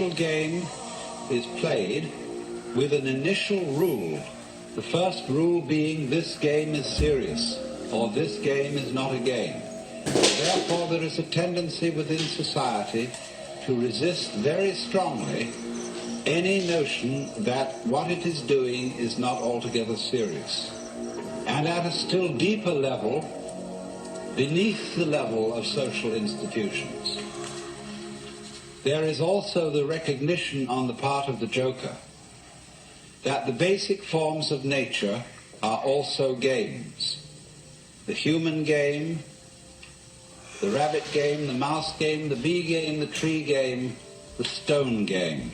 social game is played with an initial rule. The first rule being this game is serious, or this game is not a game. Therefore, there is a tendency within society to resist very strongly any notion that what it is doing is not altogether serious. And at a still deeper level, beneath the level of social institutions, there is also the recognition on the part of the joker that the basic forms of nature are also games. The human game, the rabbit game, the mouse game, the bee game, the tree game, the stone game.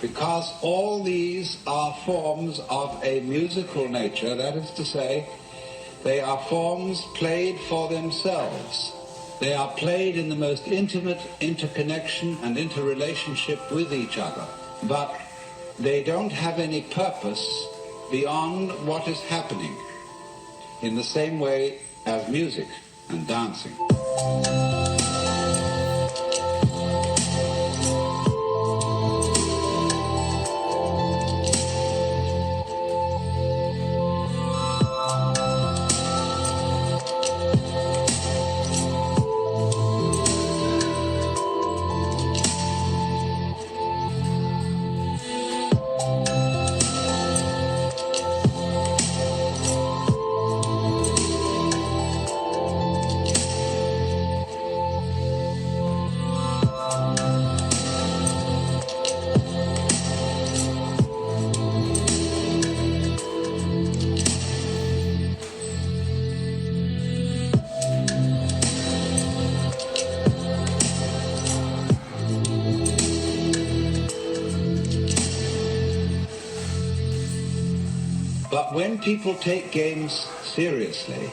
Because all these are forms of a musical nature, that is to say, they are forms played for themselves. They are played in the most intimate interconnection and interrelationship with each other. But they don't have any purpose beyond what is happening, in the same way as music and dancing. But when people take games seriously,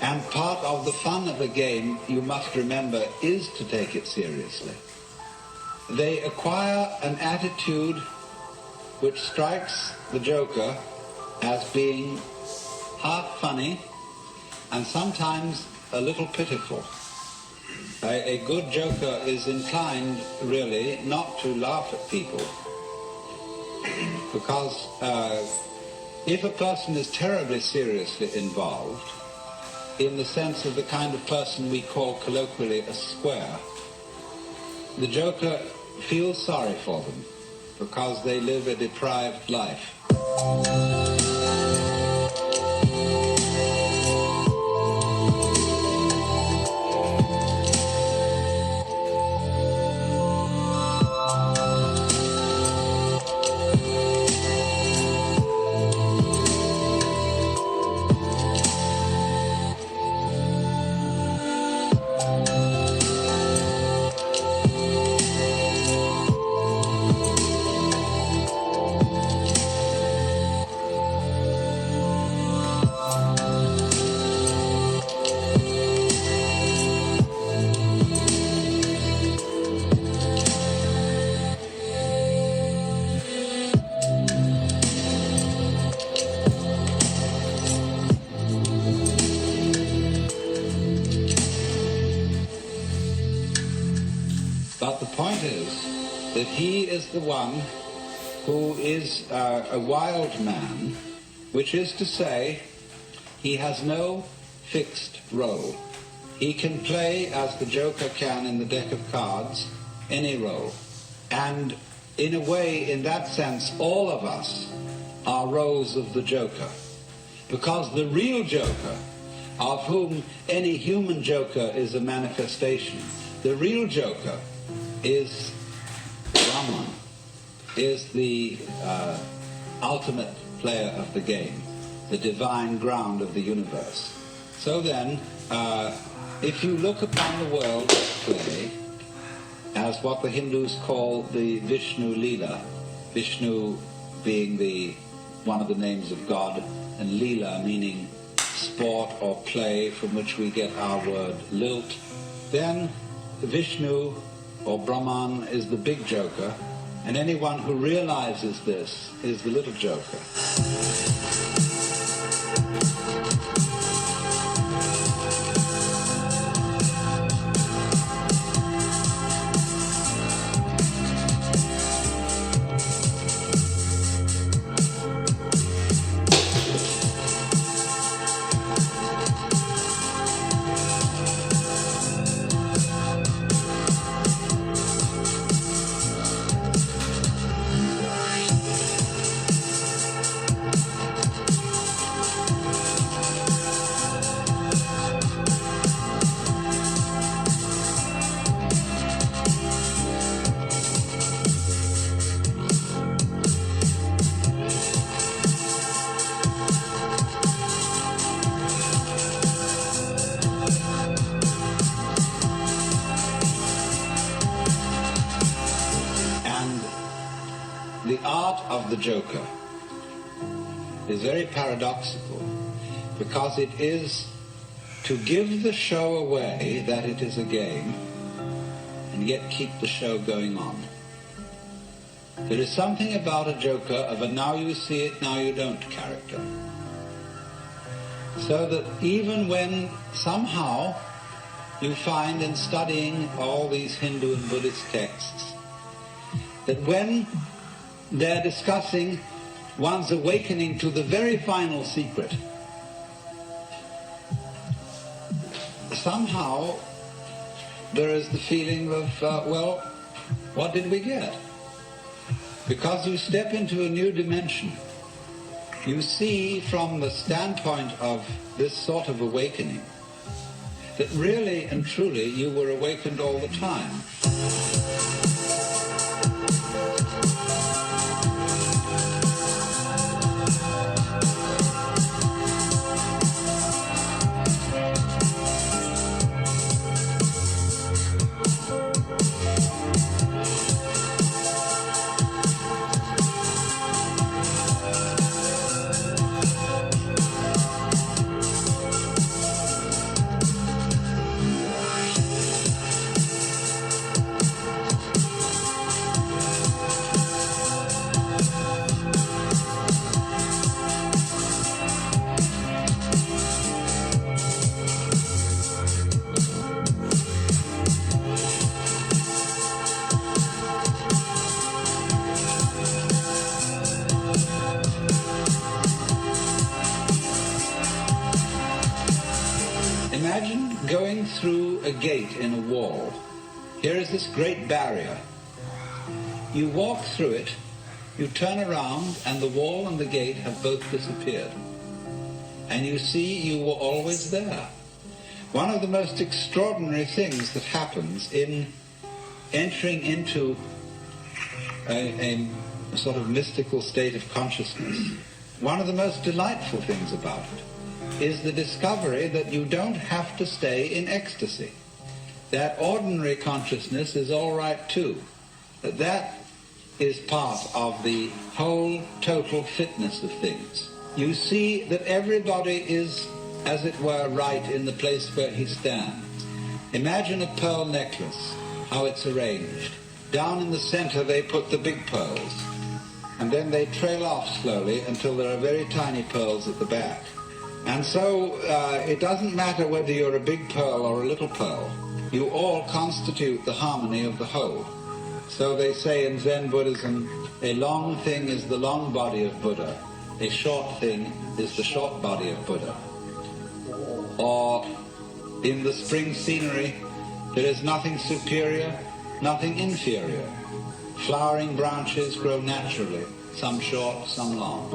and part of the fun of a game, you must remember, is to take it seriously, they acquire an attitude which strikes the joker as being half funny and sometimes a little pitiful. A good joker is inclined, really, not to laugh at people, because if a person is terribly seriously involved, in the sense of the kind of person we call colloquially a square, the joker feels sorry for them because they live a deprived life. But the point is that he is the one who is a wild man, which is to say, he has no fixed role. He can play, as the joker can in the deck of cards, any role. And in a way, in that sense, all of us are roles of the joker. Because the real joker, of whom any human joker is a manifestation, the real joker is Brahman, is the ultimate player of the game, the divine ground of the universe. So then, if you look upon the world at play as what the Hindus call the Vishnu Leela, Vishnu being one of the names of God, and Leela meaning sport or play, from which we get our word lilt, then Vishnu or Brahman is the big joker, and anyone who realizes this is the little joker. the art of the joker is very paradoxical, because it is to give the show away that it is a game and yet keep the show going on. There is something about a joker of a now you see it, now you don't character. So that even when somehow you find in studying all these Hindu and Buddhist texts that when they're discussing one's awakening to the very final secret, somehow there is the feeling of, well, what did we get? Because you step into a new dimension. You see from the standpoint of this sort of awakening that really and truly you were awakened all the time. Imagine going through a gate in a wall. Here is this great barrier. You walk through it, you turn around, and the wall and the gate have both disappeared. And you see you were always there. One of the most extraordinary things that happens in entering into a sort of mystical state of consciousness, one of the most delightful things about it is the discovery that you don't have to stay in ecstasy. That ordinary consciousness is all right too. That is part of the whole total fitness of things. You see that everybody is, as it were, right in the place where he stands. Imagine a pearl necklace, how it's arranged. Down in the center they put the big pearls, and then they trail off slowly until there are very tiny pearls at the back. And so it doesn't matter whether you're a big pearl or a little pearl. You all constitute the harmony of the whole. So they say in Zen Buddhism, a long thing is the long body of Buddha. A short thing is the short body of Buddha. Or in the spring scenery, there is nothing superior, nothing inferior. Flowering branches grow naturally, some short, some long.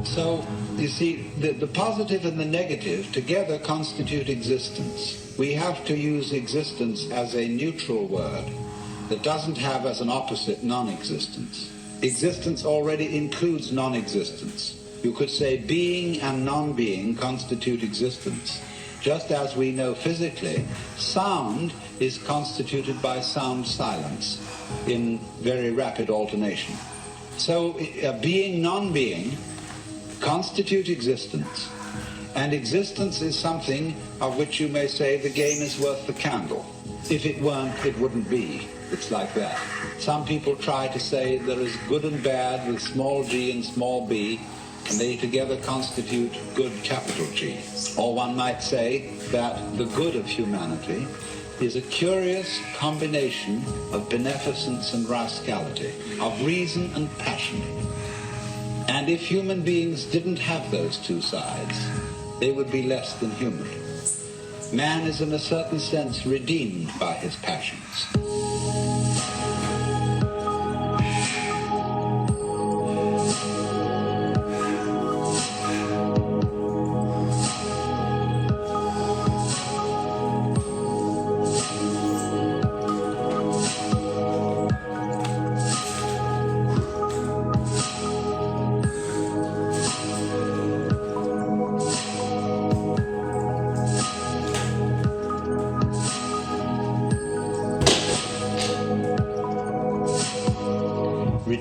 So, you see, the positive and the negative together constitute existence. We have to use existence as a neutral word that doesn't have as an opposite non-existence. Existence already includes non-existence. You could say being and non-being constitute existence. Just as we know physically, sound is constituted by sound silence in very rapid alternation. So, being, non-being constitute existence, and existence is something of which you may say the game is worth the candle. If it weren't, it wouldn't be. It's like that. Some people try to say there is good and bad with small g and small b, and they together constitute good capital G. Or one might say that the good of humanity is a curious combination of beneficence and rascality, of reason and passion. And if human beings didn't have those two sides, they would be less than human. Man is in a certain sense redeemed by his passions.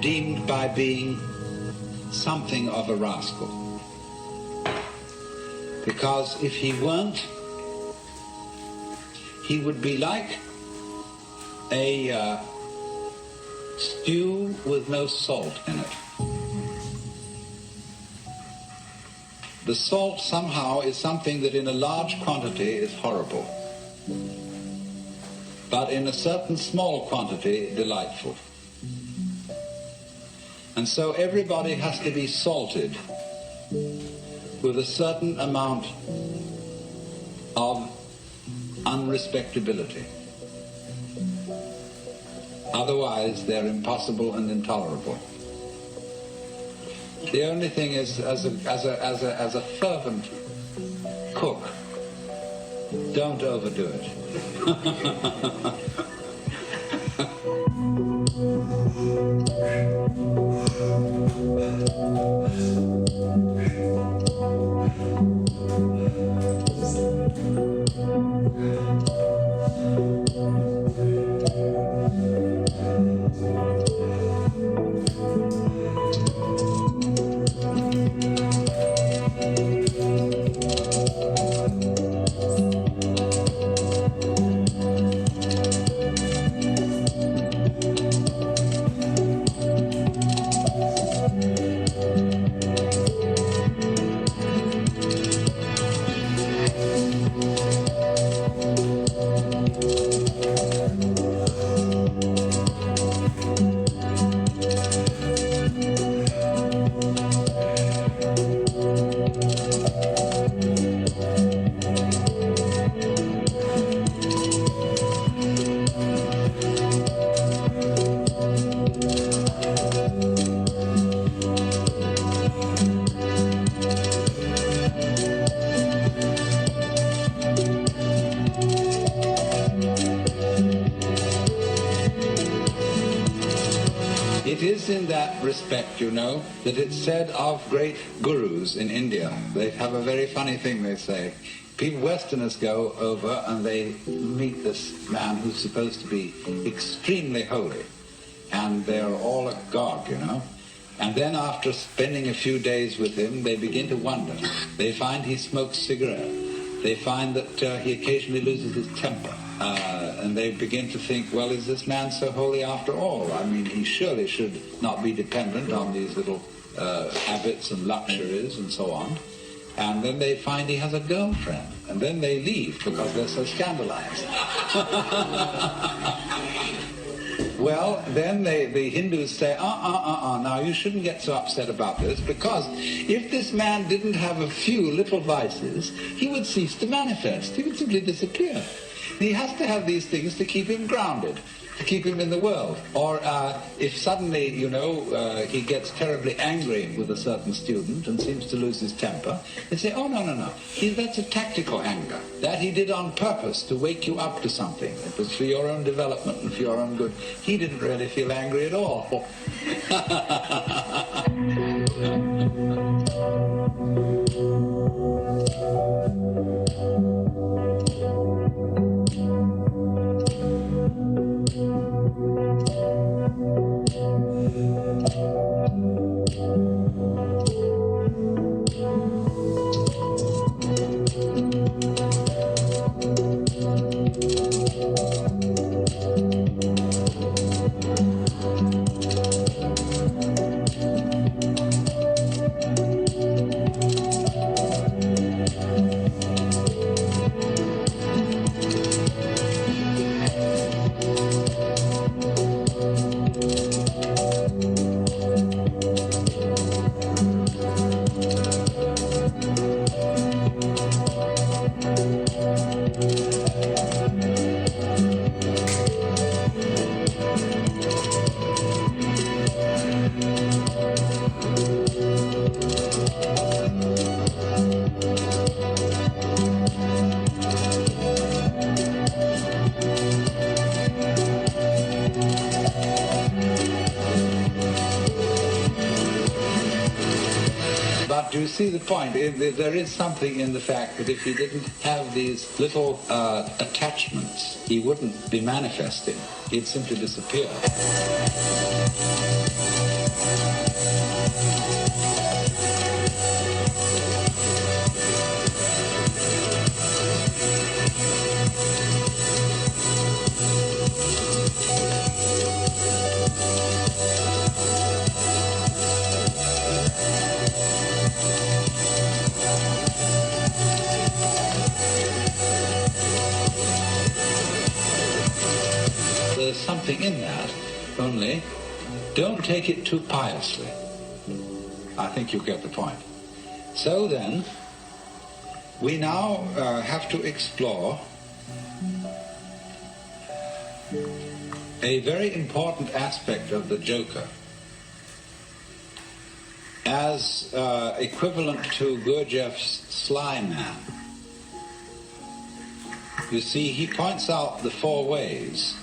redeemed by being something of a rascal. Because if he weren't, he would be like a stew with no salt in it. The salt somehow is something that in a large quantity is horrible, but in a certain small quantity, delightful. And so everybody has to be salted with a certain amount of unrespectability. Otherwise, they're impossible and intolerable. The only thing is, as a fervent cook, don't overdo it. It is in that respect, you know, that it's said of great gurus in India. They have a very funny thing they say. People, Westerners go over and they meet this man who's supposed to be extremely holy. And they're all agog, you know. And then after spending a few days with him, they begin to wonder. They find he smokes cigarettes. They find that he occasionally loses his temper. And they begin to think, well, is this man so holy after all? I mean, he surely should not be dependent on these little habits and luxuries and so on. And then they find he has a girlfriend. And then they leave because they're so scandalized. Well, then the Hindus say, now you shouldn't get so upset about this, because if this man didn't have a few little vices, he would cease to manifest. He would simply disappear. He has to have these things to keep him grounded, to keep him in the world. Or if suddenly, you know, he gets terribly angry with a certain student and seems to lose his temper, they say, oh, no. That's a tactical anger. That he did on purpose to wake you up to something. It was for your own development and for your own good. He didn't really feel angry at all. Do you see the point? There is something in the fact that if he didn't have these little attachments, he wouldn't be manifesting. He'd simply disappear. there's something in that, only don't take it too piously. I think you get the point. So then, we now have to explore a very important aspect of the Joker as equivalent to Gurdjieff's Sly Man. You see, he points out the four ways: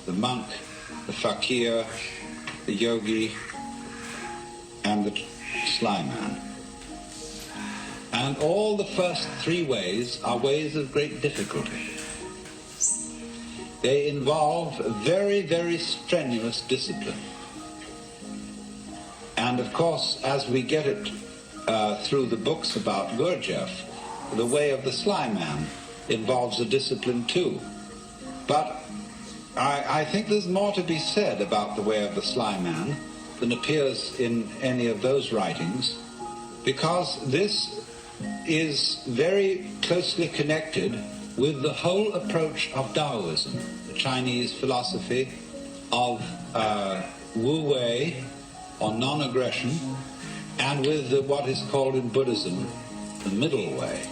the monk, the fakir, the yogi, and the Sly Man. And all the first three ways are ways of great difficulty. They involve very, very strenuous discipline. And of course, as we get it through the books about Gurdjieff, the way of the Sly Man involves a discipline too. But I think there's more to be said about the way of the Sly Man than appears in any of those writings, because this is very closely connected with the whole approach of Taoism, the Chinese philosophy of Wu Wei, or non-aggression, and with what is called in Buddhism the middle way.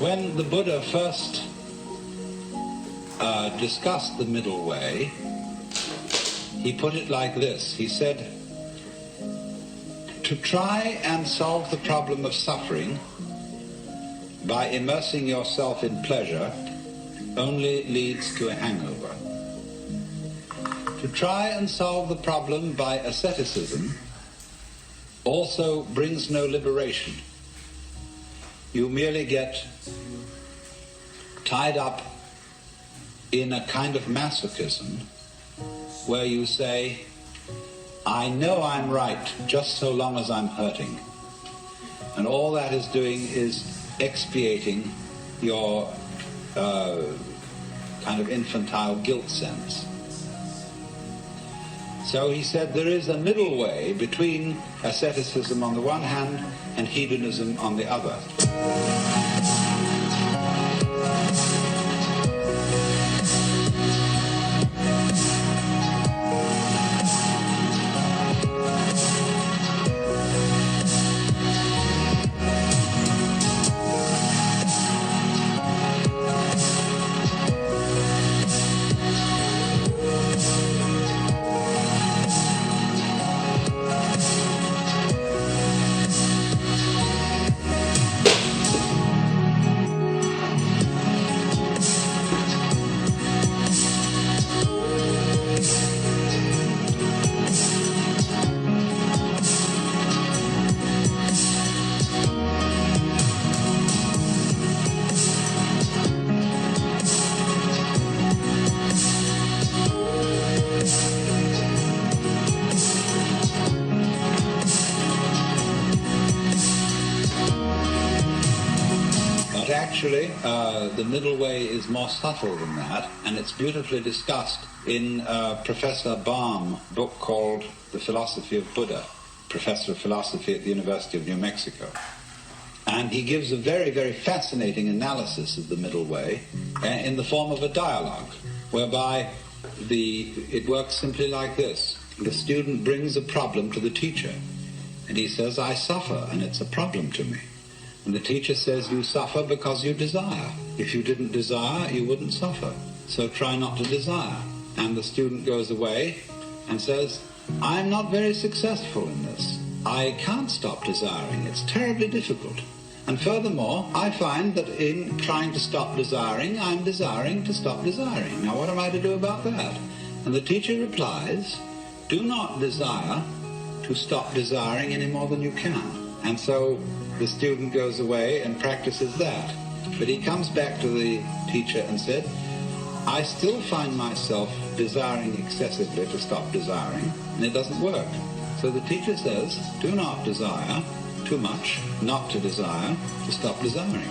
When the Buddha first discussed the middle way, he put it like this. He said, to try and solve the problem of suffering by immersing yourself in pleasure only leads to a hangover. To try and solve the problem by asceticism also brings no liberation. You merely get tied up in a kind of masochism where you say, I know I'm right just so long as I'm hurting. And all that is doing is expiating your kind of infantile guilt sense. So he said there is a middle way between asceticism on the one hand and hedonism on the other. Actually, the middle way is more subtle than that, and it's beautifully discussed in Professor Baum's book called The Philosophy of Buddha, professor of philosophy at the University of New Mexico. And he gives a very, very fascinating analysis of the middle way in the form of a dialogue, whereby it works simply like this. The student brings a problem to the teacher, and he says, I suffer, and it's a problem to me. And the teacher says you suffer because you desire. If you didn't desire, you wouldn't suffer. So try not to desire. And the student goes away and says, I'm not very successful in this. I can't stop desiring. It's terribly difficult. And furthermore, I find that in trying to stop desiring, I'm desiring to stop desiring. Now what am I to do about that? And the teacher replies, do not desire to stop desiring any more than you can. And so the student goes away and practices that. But he comes back to the teacher and said, I still find myself desiring excessively to stop desiring, and it doesn't work. So the teacher says, do not desire too much, not to desire, to stop desiring.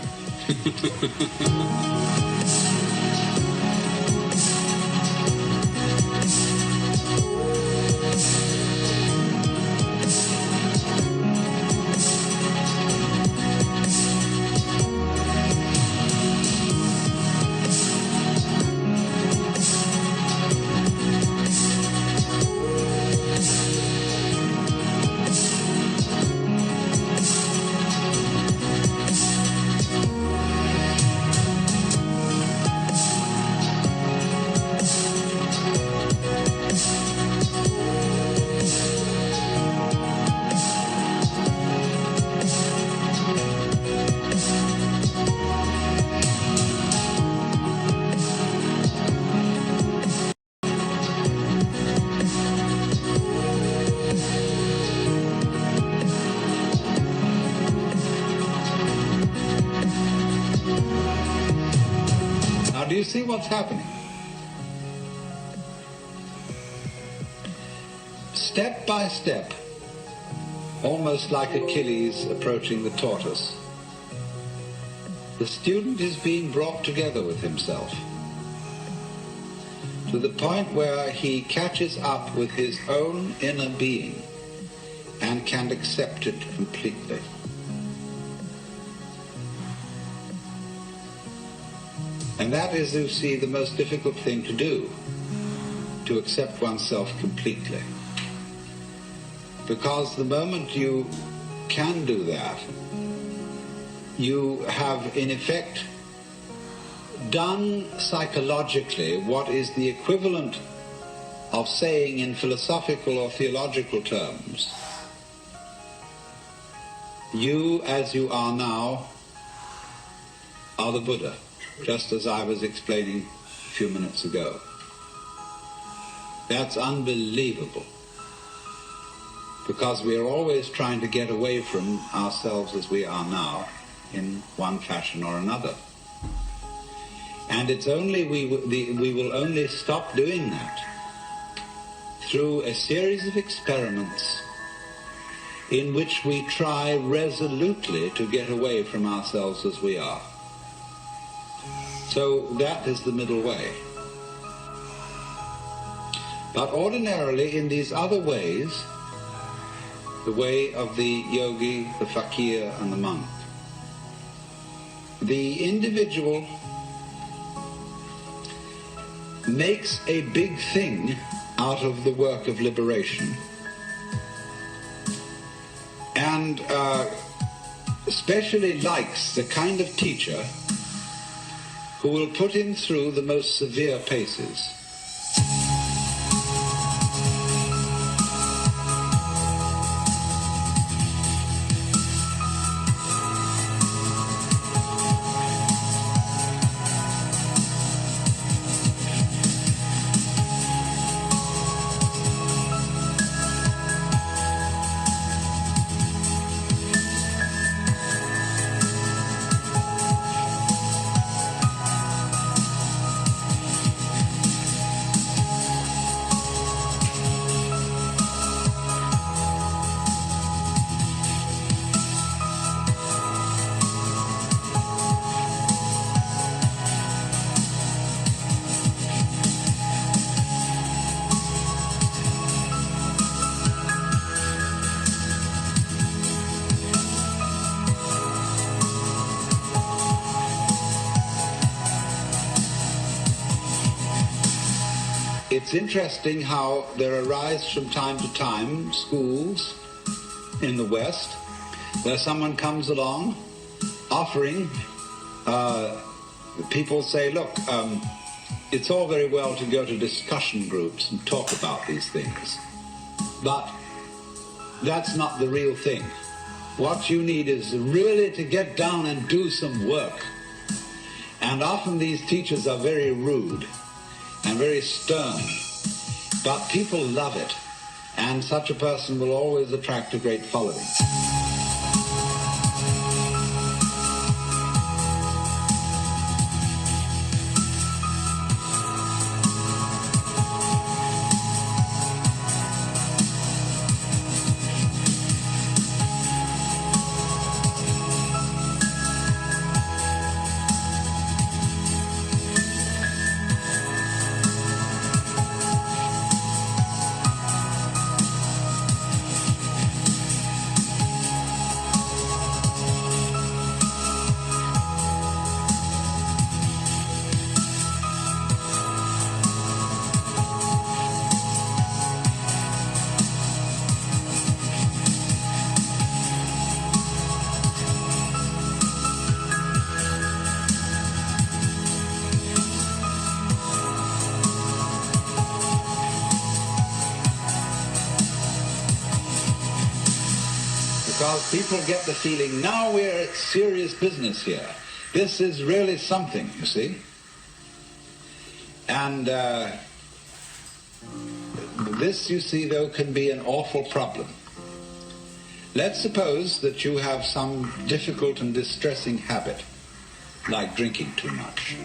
Do you see what's happening? Step by step, almost like Achilles approaching the tortoise, the student is being brought together with himself to the point where he catches up with his own inner being and can accept it completely. And that is, you see, the most difficult thing to do, to accept oneself completely. Because the moment you can do that, you have, in effect, done psychologically what is the equivalent of saying in philosophical or theological terms, you as you are now are the Buddha. Just as I was explaining a few minutes ago. That's unbelievable, because we are always trying to get away from ourselves as we are now in one fashion or another. And it's only we will only stop doing that through a series of experiments in which we try resolutely to get away from ourselves as we are. So that is the middle way. But ordinarily in these other ways, the way of the yogi, the fakir, and the monk, the individual makes a big thing out of the work of liberation, and especially likes the kind of teacher who will put him through the most severe paces. It's interesting how there arise from time to time schools in the West where someone comes along offering, people say, look, it's all very well to go to discussion groups and talk about these things, but that's not the real thing. What you need is really to get down and do some work. And often these teachers are very rude and very stern, but people love it, and such a person will always attract a great following. Because people get the feeling, now we're at serious business here. This is really something, you see. And this, you see, though, can be an awful problem. Let's suppose that you have some difficult and distressing habit, like drinking too much.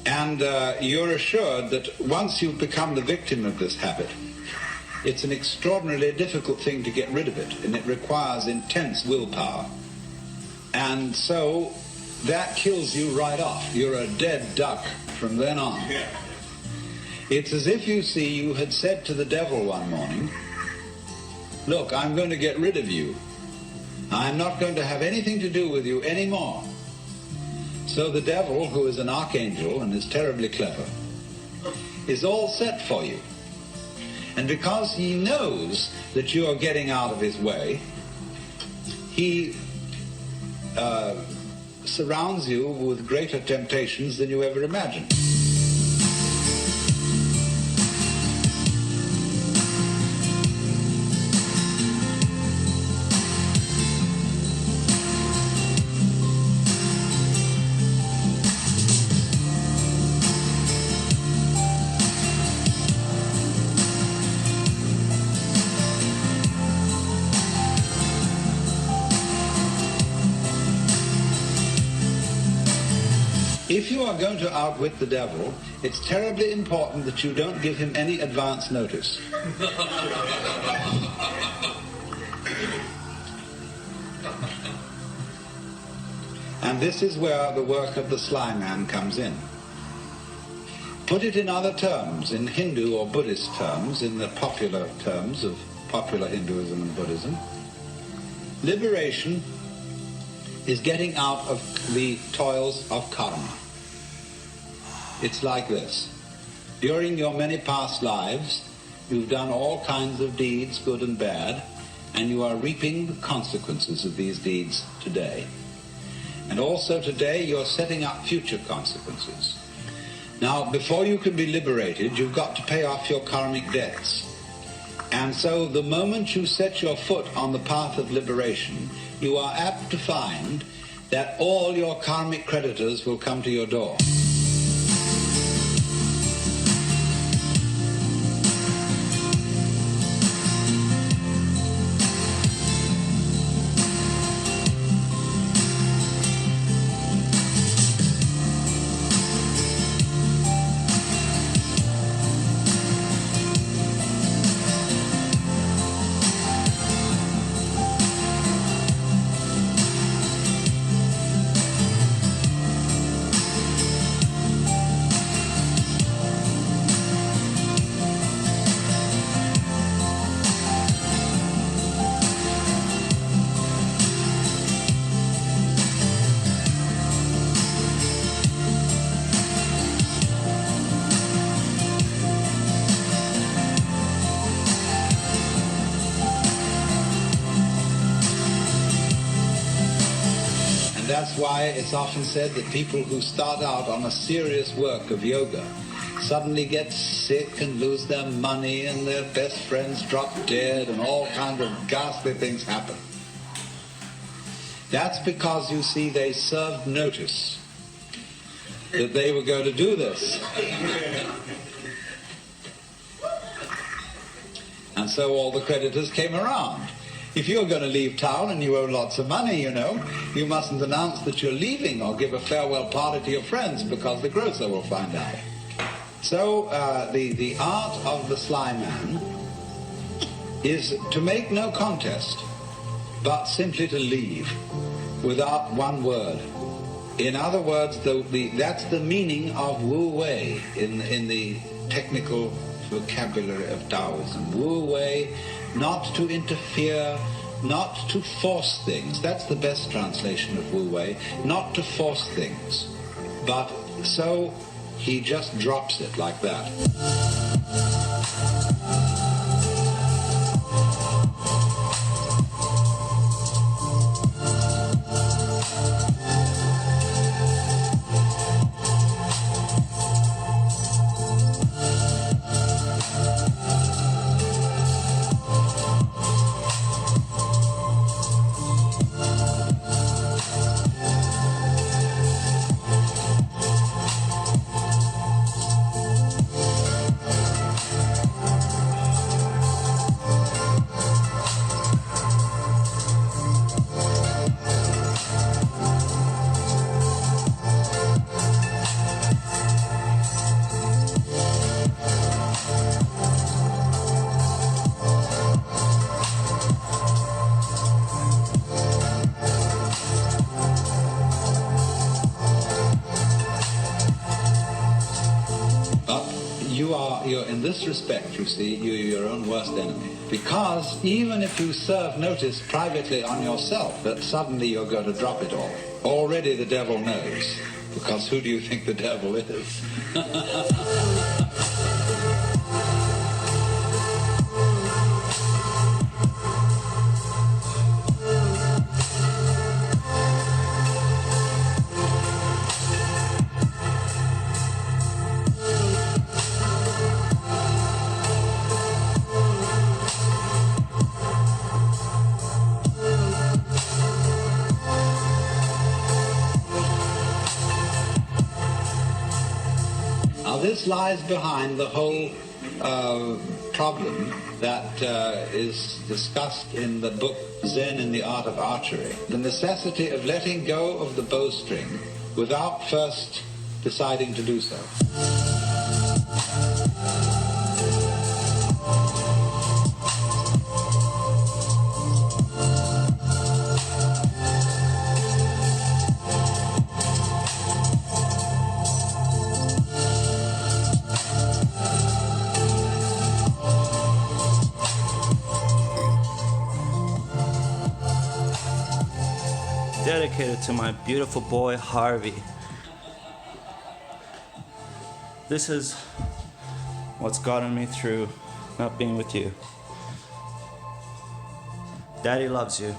And you're assured that once you've become the victim of this habit, it's an extraordinarily difficult thing to get rid of it, and it requires intense willpower. And so that kills you right off. You're a dead duck from then on. Yeah. It's as if, you see, you had said to the devil one morning, look, I'm going to get rid of you. I'm not going to have anything to do with you anymore. So the devil, who is an archangel and is terribly clever, is all set for you. And because he knows that you are getting out of his way, he surrounds you with greater temptations than you ever imagined. If you are going to outwit the devil, it's terribly important that you don't give him any advance notice. And this is where the work of the sly man comes in. Put it in other terms, in Hindu or Buddhist terms, in the popular terms of popular Hinduism and Buddhism. Liberation is getting out of the toils of karma. It's like this. During your many past lives, you've done all kinds of deeds, good and bad, and you are reaping the consequences of these deeds today. And also today, you're setting up future consequences. Now, before you can be liberated, you've got to pay off your karmic debts. And so the moment you set your foot on the path of liberation, you are apt to find that all your karmic creditors will come to your door. And that's why it's often said that people who start out on a serious work of yoga suddenly get sick and lose their money and their best friends drop dead and all kinds of ghastly things happen. That's because, you see, they served notice that they were going to do this. And so all the creditors came around. If you're going to leave town and you owe lots of money, you know, you mustn't announce that you're leaving or give a farewell party to your friends because the grocer will find out. So the art of the sly man is to make no contest, but simply to leave without one word. In other words, that's the meaning of Wu Wei in the technical vocabulary of Taoism. Wu Wei, not to interfere, not to force things. That's the best translation of Wu Wei. Not to force things, but so he just drops it like that. You're in this respect, you see, you're your own worst enemy. Because even if you serve notice privately on yourself that suddenly you're going to drop it all, already the devil knows. Because who do you think the devil is? This lies behind the whole problem that is discussed in the book Zen in the Art of Archery. The necessity of letting go of the bowstring without first deciding to do so. Dedicated to my beautiful boy Harvey. This is what's gotten me through not being with you. Daddy loves you.